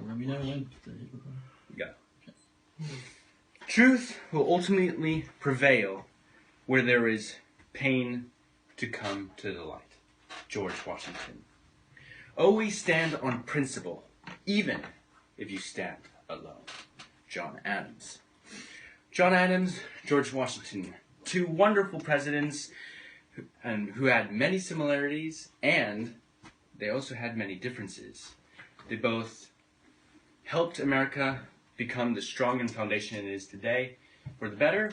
Let me know when. Yeah. Truth will ultimately prevail where there is pain to come to the light. George Washington. Always stand on principle, even if you stand alone. John Adams. John Adams, George Washington, two wonderful presidents who had many similarities, and they also had many differences. They both helped America become the strong and foundation it is today for the better,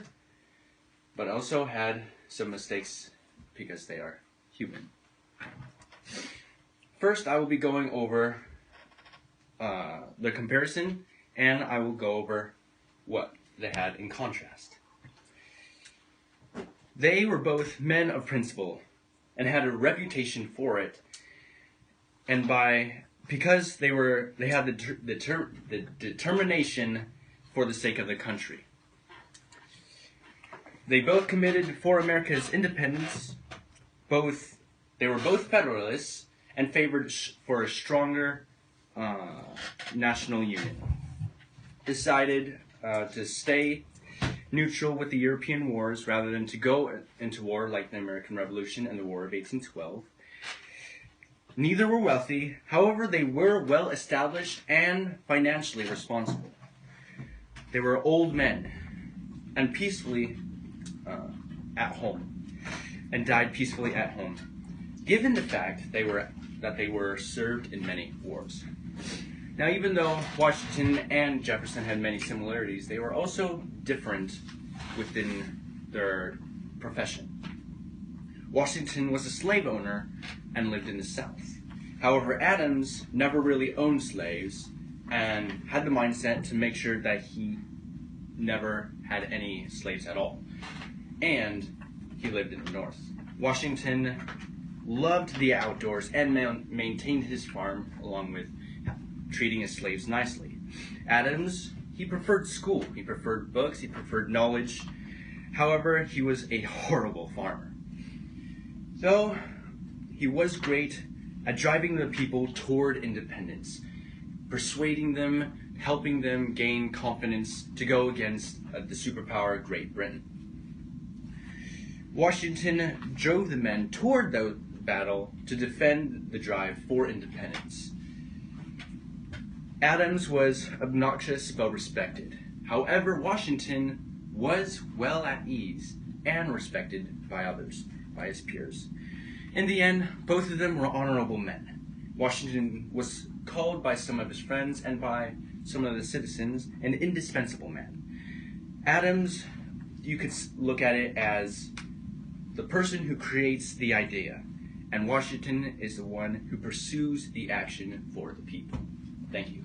but also had some mistakes because they are human. First, I will be going over the comparison, and I will go over what they had in contrast. They were both men of principle and had a reputation for it, and because they had the determination for the sake of the country. They both committed for America's independence. They were both Federalists and favored for a stronger national union. Decided to stay neutral with the European wars rather than to go into war like the American Revolution and the War of 1812. Neither were wealthy, however they were well established and financially responsible. They were old men and peacefully at home, and died peacefully at home, given the fact that they were served in many wars. Now, even though Washington and Jefferson had many similarities, they were also different within their profession. Washington was a slave owner and lived in the South. However, Adams never really owned slaves and had the mindset to make sure that he never had any slaves at all. And he lived in the North. Washington loved the outdoors and maintained his farm along with treating his slaves nicely. Adams, he preferred school, he preferred books, he preferred knowledge. However, he was a horrible farmer. Though he was great at driving the people toward independence, persuading them, helping them gain confidence to go against the superpower Great Britain. Washington drove the men toward the battle to defend the drive for independence. Adams was obnoxious but respected. However, Washington was well at ease and respected by others, by his peers. In the end, both of them were honorable men. Washington was called by some of his friends and by some of the citizens an indispensable man. Adams, you could look at it as the person who creates the idea, and Washington is the one who pursues the action for the people. Thank you.